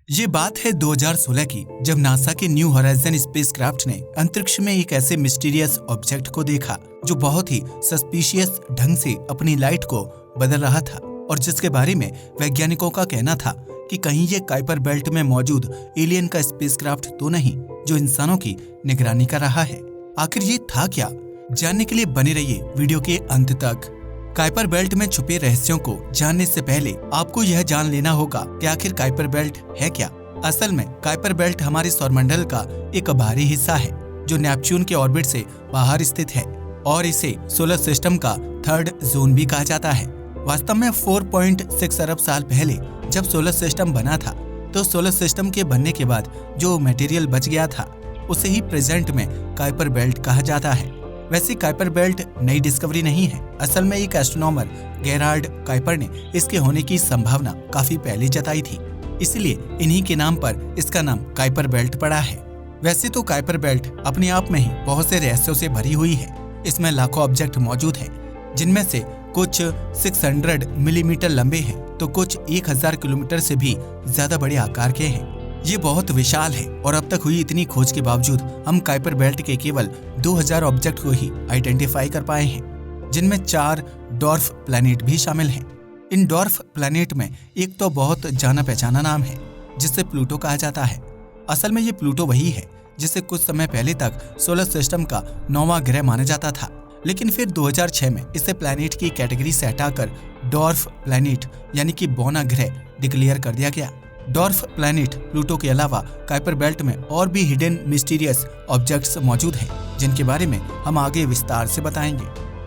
ये बात है 2016 की, जब नासा के न्यू होराइजन स्पेसक्राफ्ट ने अंतरिक्ष में एक ऐसे मिस्टीरियस ऑब्जेक्ट को देखा जो बहुत ही सस्पिशियस ढंग से अपनी लाइट को बदल रहा था और जिसके बारे में वैज्ञानिकों का कहना था कि कहीं ये काइपर बेल्ट में मौजूद एलियन का स्पेसक्राफ्ट तो नहीं जो इंसानों की निगरानी कर रहा है। आखिर ये था क्या? जानने के लिए बने रहिए वीडियो के अंत तक। काइपर बेल्ट में छुपे रहस्यों को जानने से पहले आपको यह जान लेना होगा कि आखिर काइपर बेल्ट है क्या। असल में काइपर बेल्ट हमारे सौरमंडल का एक बाहरी हिस्सा है जो नेपच्यून के ऑर्बिट से बाहर स्थित है और इसे सोलर सिस्टम का थर्ड जोन भी कहा जाता है। वास्तव में 4.6 अरब साल पहले जब सोलर सिस्टम बना था तो सोलर सिस्टम के बनने के बाद जो मटेरियल बच गया था उसे ही प्रेजेंट में काइपर बेल्ट कहा जाता है। वैसे काइपर बेल्ट नई डिस्कवरी नहीं है। असल में एक एस्ट्रोनॉमर गेरार्ड काइपर ने इसके होने की संभावना काफी पहले जताई थी, इसलिए इन्हीं के नाम पर इसका नाम काइपर बेल्ट पड़ा है। वैसे तो काइपर बेल्ट अपने आप में ही बहुत से रहस्यों से भरी हुई है। इसमें लाखों ऑब्जेक्ट मौजूद हैं, जिनमें से कुछ 600 मिलीमीटर लंबे हैं तो कुछ 1000 किलोमीटर से भी ज्यादा बड़े आकार के हैं। ये बहुत विशाल है और अब तक हुई इतनी खोज के बावजूद हम काइपर बेल्ट के केवल 2000 ऑब्जेक्ट को ही आइडेंटिफाई कर पाए हैं, जिनमें 4 डॉर्फ प्लैनेट भी शामिल हैं। इन डॉर्फ प्लैनेट में एक तो बहुत जाना पहचाना नाम है जिसे प्लूटो कहा जाता है। असल में ये प्लूटो वही है जिसे कुछ समय पहले तक सोलर सिस्टम का 9वां ग्रह माना जाता था, लेकिन फिर 2006 में इसे प्लैनेट की कैटेगरी से हटाकर डॉर्फ प्लैनेट यानी कि बौना ग्रह डिक्लेयर कर दिया गया। डॉर्फ प्लैनेट प्लूटो के अलावा काइपर बेल्ट में और भी हिडन मिस्टीरियस ऑब्जेक्ट्स मौजूद हैं, जिनके बारे में हम आगे विस्तार से बताएंगे।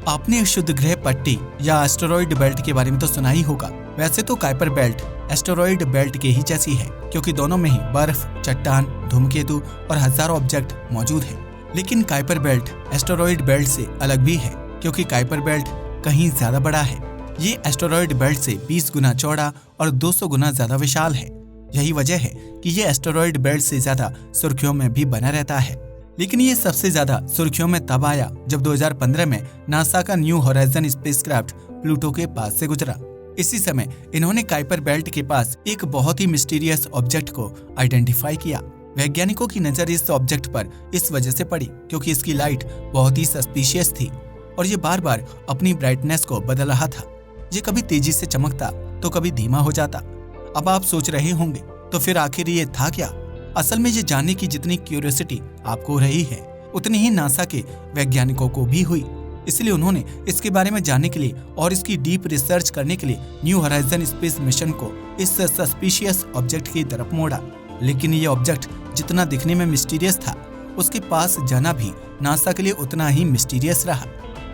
आपने शुद्ध ग्रह पट्टी या एस्टेरॉयड बेल्ट के बारे में तो सुना ही होगा। वैसे तो काइपर बेल्ट एस्टेरॉयड बेल्ट के ही जैसी है, क्योंकि दोनों में ही बर्फ, चट्टान, धूमकेतु और हजारों ऑब्जेक्ट मौजूद है। लेकिन काइपर बेल्ट एस्टेरॉयड बेल्ट से अलग भी है, क्योंकि काइपर बेल्ट कहीं ज्यादा बड़ा है। ये एस्टेरॉयड बेल्ट से 20 गुना चौड़ा और 200 गुना ज्यादा विशाल है। यही वजह है कि ये एस्टेरॉयड बेल्ट से ज्यादा सुर्खियों में भी बना रहता है। लेकिन ये सबसे ज्यादा सुर्खियों में तब आया जब 2015 में नासा का न्यू होराइजन स्पेसक्राफ्ट प्लूटो के पास से गुजरा। इसी समय इन्होंने काइपर बेल्ट के पास एक बहुत ही मिस्टीरियस ऑब्जेक्ट को आइडेंटिफाई किया। वैज्ञानिकों की नजर इस ऑब्जेक्ट पर इस वजह से पड़ी क्योंकि इसकी लाइट बहुत ही सस्पिशियस थी और ये बार बार अपनी ब्राइटनेस को बदल रहा था। ये कभी तेजी से चमकता तो कभी धीमा हो जाता। अब आप सोच रहे होंगे तो फिर आखिर ये था क्या? असल में ये जानने की जितनी क्यूरियोसिटी आपको रही है उतनी ही नासा के वैज्ञानिकों को भी हुई। इसलिए उन्होंने इसके बारे में जानने के लिए और इसकी डीप रिसर्च करने के लिए न्यू होराइजन स्पेस मिशन को इस सस्पिशियस ऑब्जेक्ट की तरफ मोड़ा। लेकिन ये ऑब्जेक्ट जितना दिखने में मिस्टीरियस था, उसके पास जाना भी नासा के लिए उतना ही मिस्टीरियस रहा,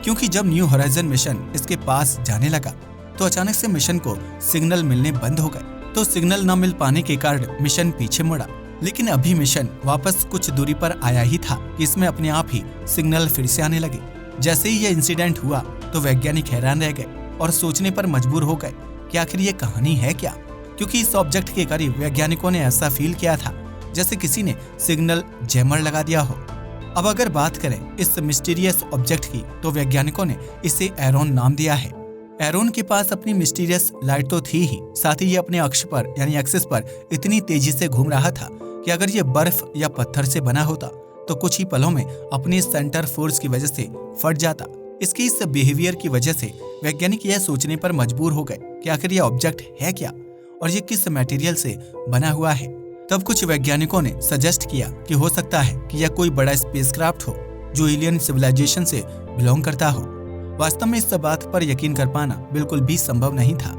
क्योंकि जब न्यू होराइजन मिशन इसके पास जाने लगा तो अचानक से मिशन को सिग्नल मिलने बंद हो गए। तो सिग्नल न मिल पाने के कारण मिशन पीछे मुड़ा। लेकिन अभी मिशन वापस कुछ दूरी पर आया ही था कि इसमें अपने आप ही सिग्नल फिर से आने लगे। जैसे ही यह इंसिडेंट हुआ तो वैज्ञानिक हैरान रह गए और सोचने पर मजबूर हो गए कि आखिर ये कहानी है क्या, क्योंकि इस ऑब्जेक्ट के करीब वैज्ञानिकों ने ऐसा फील किया था जैसे किसी ने सिग्नल जैमर लगा दिया हो। अब अगर बात करें इस मिस्टीरियस ऑब्जेक्ट की तो वैज्ञानिकों ने इसे एरोन नाम दिया है। एरोन के पास अपनी मिस्टीरियस लाइट तो थी ही, साथ ही ये अपने अक्ष पर यानी एक्सिस पर इतनी तेजी से घूम रहा था कि अगर ये बर्फ या पत्थर से बना होता तो कुछ ही पलों में अपनी सेंटर फोर्स की वजह से फट जाता। इसके इस बिहेवियर की वजह से वैज्ञानिक यह सोचने पर मजबूर हो गए कि आखिर यह ऑब्जेक्ट है क्या और ये किस मटेरियल से बना हुआ है। तब कुछ वैज्ञानिकों ने सजेस्ट किया कि हो सकता है कि यह कोई बड़ा स्पेसक्राफ्ट हो जो एलियन सिविलाइजेशन से बिलोंग करता हो। वास्तव में इस बात पर यकीन कर पाना बिल्कुल भी संभव नहीं था,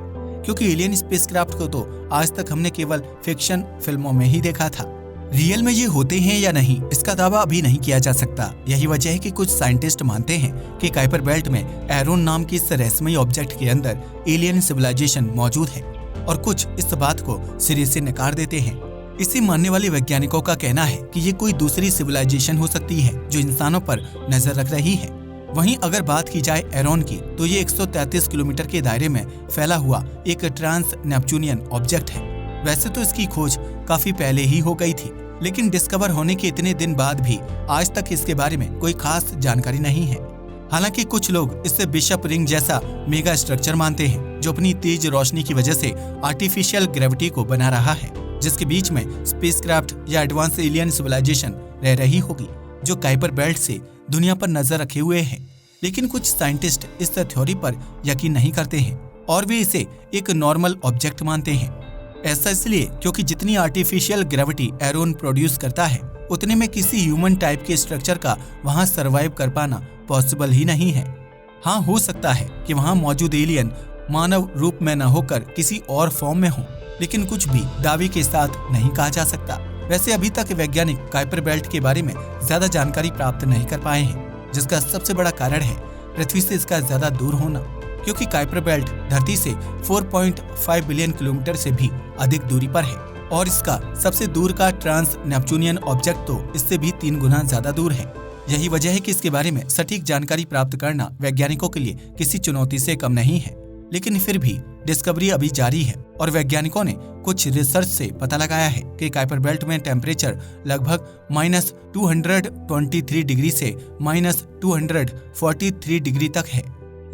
क्योंकि एलियन स्पेसक्राफ्ट को तो आज तक हमने केवल फिक्शन फिल्मों में ही देखा था। रियल में ये होते हैं या नहीं, इसका दावा अभी नहीं किया जा सकता। यही वजह है कि कुछ साइंटिस्ट मानते हैं कि काइपर बेल्ट में एरोन नाम की इस रहस्यमयी ऑब्जेक्ट के अंदर एलियन सिविलाइजेशन मौजूद है और कुछ इस बात को सिरे से नकार देते हैं। इसे मानने वाले वैज्ञानिकों का कहना है कि ये कोई दूसरी सिविलाइजेशन हो सकती है जो इंसानों पर नजर रख रही है। वहीं अगर बात की जाए एरोन की तो ये 133 किलोमीटर के दायरे में फैला हुआ एक ट्रांस नेपच्यूनियन ऑब्जेक्ट है। वैसे तो इसकी खोज काफी पहले ही हो गई थी, लेकिन डिस्कवर होने के इतने दिन बाद भी आज तक इसके बारे में कोई खास जानकारी नहीं है। हालांकि कुछ लोग इससे बिशप रिंग जैसा मेगा स्ट्रक्चर मानते हैं जो अपनी तेज रोशनी की वजह से आर्टिफिशियल ग्रेविटी को बना रहा है। जिसके बीच में स्पेसक्राफ्ट या एडवांस एलियन सिविलाइजेशन रह रही होगी, जो काइपर बेल्ट से दुनिया पर नजर रखे हुए है। लेकिन कुछ साइंटिस्ट इस थ्योरी पर यकीन नहीं करते हैं और वे इसे एक नॉर्मल ऑब्जेक्ट मानते हैं। ऐसा इसलिए क्योंकि जितनी आर्टिफिशियल ग्रेविटी एरोन प्रोड्यूस करता है, उतने में किसी ह्यूमन टाइप के स्ट्रक्चर का वहां सरवाइव कर पाना पॉसिबल ही नहीं है। हाँ, हो सकता है कि वहां मौजूद एलियन मानव रूप में न होकर किसी और फॉर्म में हो, लेकिन कुछ भी दावे के साथ नहीं कहा जा सकता। वैसे अभी तक वैज्ञानिक काइपर बेल्ट के बारे में ज्यादा जानकारी प्राप्त नहीं कर पाए हैं, जिसका सबसे बड़ा कारण है पृथ्वी से इसका ज्यादा दूर होना, क्योंकि काइपर बेल्ट धरती से 4.5 बिलियन किलोमीटर से भी अधिक दूरी पर है और इसका सबसे दूर का ट्रांस नेपच्यूनियन ऑब्जेक्ट तो इससे भी 3 गुना ज्यादा दूर है। यही वजह है कि इसके बारे में सटीक जानकारी प्राप्त करना वैज्ञानिकों के लिए किसी चुनौती से कम नहीं है। लेकिन फिर भी डिस्कवरी अभी जारी है और वैज्ञानिकों ने कुछ रिसर्च से पता लगाया है कि काइपर बेल्ट में टेम्परेचर लगभग -223 डिग्री से -243 डिग्री तक है।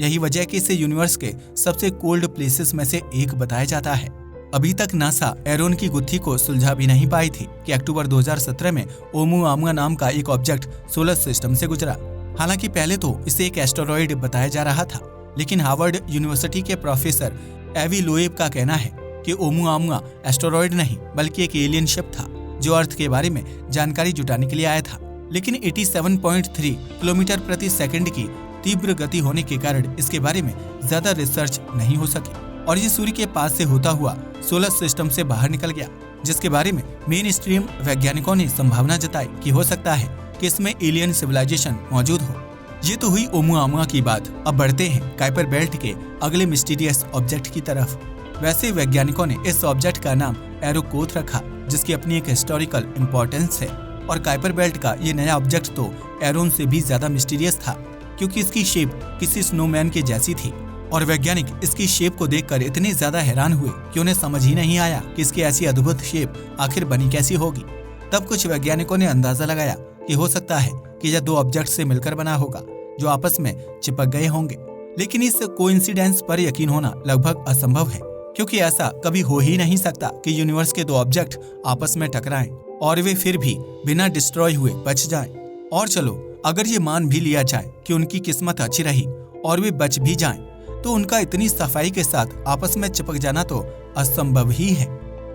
यही वजह है कि इसे यूनिवर्स के सबसे कोल्ड प्लेसेस में से एक बताया जाता है। अभी तक नासा एरोन की गुत्थी को सुलझा भी नहीं पाई थी कि अक्टूबर 2017 में ओमुआमुआ नाम का एक ऑब्जेक्ट सोलर सिस्टम से गुजरा। हालांकि पहले तो इसे एक एस्टेरॉयड बताया जा रहा था, लेकिन हार्वर्ड यूनिवर्सिटी के प्रोफेसर एवी लोएब का कहना है कि ओमुआमुआ एस्टेरॉयड नहीं बल्कि एक एलियन शिप था जो अर्थ के बारे में जानकारी जुटाने के लिए आया था। लेकिन 87.3 किलोमीटर प्रति सेकंड की तीव्र गति होने के कारण इसके बारे में ज्यादा रिसर्च नहीं हो सकी और ये सूर्य के पास से होता हुआ सोलर सिस्टम से बाहर निकल गया, जिसके बारे में मेन स्ट्रीम वैज्ञानिकों ने संभावना जताई कि हो सकता है कि इसमें एलियन सिविलाइजेशन मौजूद हो। ये तो हुई ओमुआमुआ की बात। अब बढ़ते हैं काइपर बेल्ट के अगले मिस्टीरियस ऑब्जेक्ट की तरफ। वैसे वैज्ञानिकों ने इस ऑब्जेक्ट का नाम एरोकोथ रखा, जिसकी अपनी एक हिस्टोरिकल इम्पोर्टेंस है। और काइपर बेल्ट का ये नया ऑब्जेक्ट तो एरोन से भी ज्यादा मिस्टीरियस था, क्योंकि इसकी शेप किसी स्नोमैन के जैसी थी और वैज्ञानिक इसकी शेप को देखकर इतने ज्यादा हैरान हुए कि उन्हें समझ ही नहीं आया कि इसकी ऐसी अद्भुत शेप आखिर बनी कैसी होगी। तब कुछ वैज्ञानिकों ने अंदाजा लगाया कि हो सकता है कि यह 2 ऑब्जेक्ट से मिलकर बना होगा जो आपस में चिपक गए होंगे। लेकिन इस कोइंसिडेंस पर यकीन होना लगभग असंभव है, क्योंकि ऐसा कभी हो ही नहीं सकता कि यूनिवर्स के 2 ऑब्जेक्ट आपस में टकराएं और वे फिर भी बिना डिस्ट्रॉय हुए बच जाएं। और चलो अगर ये मान भी लिया जाए कि उनकी किस्मत अच्छी रही और वे बच भी जाएं, तो उनका इतनी सफाई के साथ आपस में चिपक जाना तो असंभव ही है।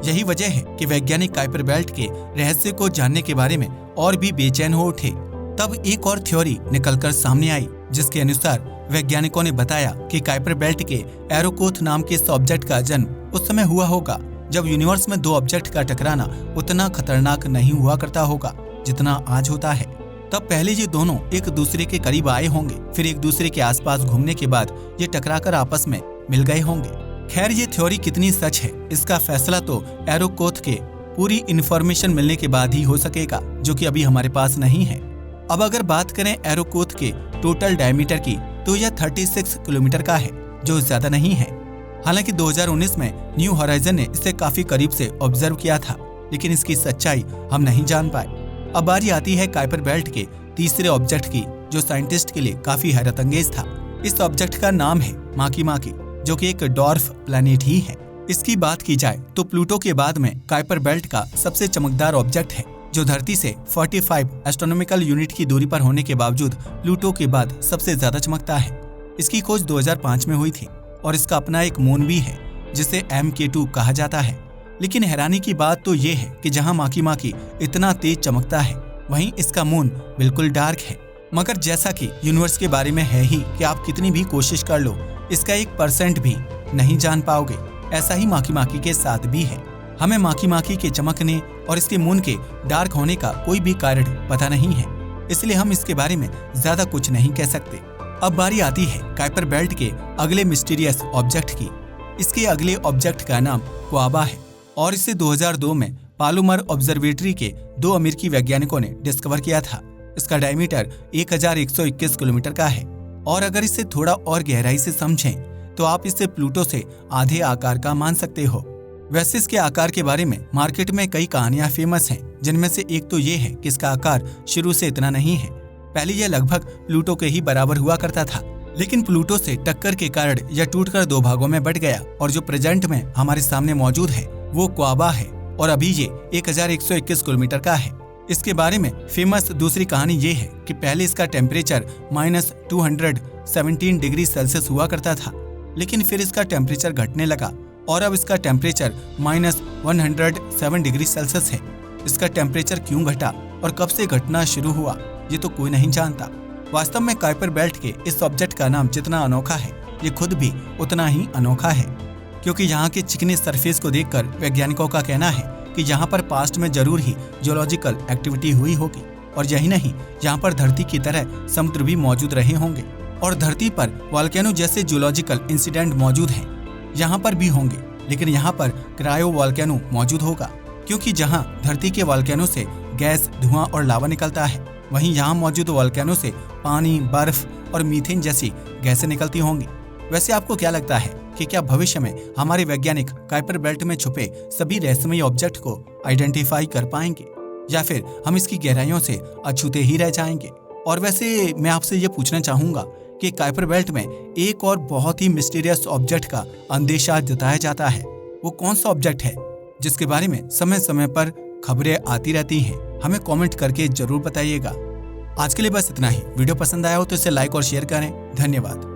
यही वजह है कि वैज्ञानिक काइपर बेल्ट के रहस्य को जानने के बारे में और भी बेचैन हो उठे। तब एक और थ्योरी निकलकर सामने आई, जिसके अनुसार वैज्ञानिकों ने बताया कि काइपर बेल्ट के एरोकोथ नाम के इस ऑब्जेक्ट का जन्म उस समय हुआ होगा जब यूनिवर्स में 2 ऑब्जेक्ट का टकराना उतना खतरनाक नहीं हुआ करता होगा जितना आज होता है। तब पहले ये दोनों एक दूसरे के करीब आए होंगे, फिर एक दूसरे के आसपास घूमने के बाद ये टकराकर आपस में मिल गए होंगे। खैर, ये थ्योरी कितनी सच है इसका फैसला तो एरोकोथ के पूरी इन्फॉर्मेशन मिलने के बाद ही हो सकेगा, जो कि अभी हमारे पास नहीं है। अब अगर बात करें एरोकोथ के टोटल डायमीटर की, तो यह 36 किलोमीटर का है, जो ज्यादा नहीं है। हालांकि 2019 में न्यू होराइजन ने इसे काफी करीब से ऑब्जर्व किया था, लेकिन इसकी सच्चाई हम नहीं जान पाए। अब बारी आती है काइपर बेल्ट के तीसरे ऑब्जेक्ट की, जो साइंटिस्ट के लिए काफी हैरतअंगेज था। इस ऑब्जेक्ट का नाम है माकी माकी, जो कि एक डॉर्फ प्लैनेट ही है। इसकी बात की जाए तो प्लूटो के बाद में काइपर बेल्ट का सबसे चमकदार ऑब्जेक्ट है, जो धरती से 45 एस्ट्रोनॉमिकल यूनिट की दूरी पर होने के बावजूद प्लूटो के बाद सबसे ज्यादा चमकता है। इसकी खोज 2005 में हुई थी और इसका अपना एक मून भी है, जिसे MK2 कहा जाता है। लेकिन हैरानी की बात तो ये है कि जहां माकी माकी इतना तेज चमकता है, वहीं इसका मून बिल्कुल डार्क है। मगर जैसा कि यूनिवर्स के बारे में है ही कि आप कितनी भी कोशिश कर लो, इसका 1% भी नहीं जान पाओगे। ऐसा ही माकी माकी के साथ भी है। हमें माकी माकी के चमकने और इसके मून के डार्क होने का कोई भी कारण पता नहीं है, इसलिए हम इसके बारे में ज्यादा कुछ नहीं कह सकते। अब बारी आती है काइपर बेल्ट के अगले मिस्टीरियस ऑब्जेक्ट की। इसके अगले ऑब्जेक्ट का नाम क्वाबा है और इसे 2002 में पालूमर ऑब्जर्वेटरी के 2 अमेरिकी वैज्ञानिकों ने डिस्कवर किया था। इसका डायमीटर 1121 किलोमीटर का है और अगर इसे थोड़ा और गहराई से समझें तो आप इसे प्लूटो से आधे आकार का मान सकते हो। वैसे इसके आकार के बारे में मार्केट में कई कहानियां फेमस हैं, जिनमें से एक तो ये है कि इसका आकार शुरू से इतना नहीं है। पहले यह लगभग प्लूटो के ही बराबर हुआ करता था, लेकिन प्लूटो से टक्कर के कारण यह टूटकर 2 भागों में बट गया और जो प्रेजेंट में हमारे सामने मौजूद है वो क्वाबा है और अभी ये 1121 किलोमीटर का है। इसके बारे में फेमस दूसरी कहानी ये है कि पहले इसका टेम्परेचर -217 डिग्री सेल्सियस हुआ करता था, लेकिन फिर इसका टेम्परेचर घटने लगा और अब इसका टेम्परेचर -107 डिग्री सेल्सियस है। इसका टेम्परेचर क्यों घटा और कब से घटना शुरू हुआ, ये तो कोई नहीं जानता। वास्तव में कुइपर बेल्ट के इस ऑब्जेक्ट का नाम जितना अनोखा है, ये खुद भी उतना ही अनोखा है, क्योंकि यहाँ के चिकने सरफेस को देखकर वैज्ञानिकों का कहना है कि यहाँ पर पास्ट में जरूर ही जियोलॉजिकल एक्टिविटी हुई होगी, और यही नहीं, यहाँ पर धरती की तरह समुद्र भी मौजूद रहे होंगे और धरती पर वॉल्केनो जैसे जियोलॉजिकल इंसिडेंट मौजूद हैं, यहाँ पर भी होंगे, लेकिन यहाँ पर क्रायो वॉल्केनो मौजूद होगा, क्योंकि जहाँ धरती के वॉल्केनो से गैस, धुआं और लावा निकलता है, वहीं यहाँ मौजूद वॉल्केनो से पानी, बर्फ और मीथेन जैसी गैसें निकलती होंगी। वैसे आपको क्या लगता है कि क्या भविष्य में हमारे वैज्ञानिक कुइपर बेल्ट में छुपे सभी रहस्यमयी ऑब्जेक्ट को आइडेंटिफाई कर पाएंगे, या फिर हम इसकी गहराइयों से अछूते ही रह जाएंगे? और वैसे मैं आपसे ये पूछना चाहूंगा कि कुइपर बेल्ट में एक और बहुत ही मिस्टीरियस ऑब्जेक्ट का अंदेशा जताया जाता है, वो कौन सा ऑब्जेक्ट है जिसके बारे में समय समय पर खबरें आती रहती हैं? हमें कमेंट करके जरूर बताइएगा। आज के लिए बस इतना ही। वीडियो पसंद आया हो तो इसे लाइक और शेयर करें। धन्यवाद।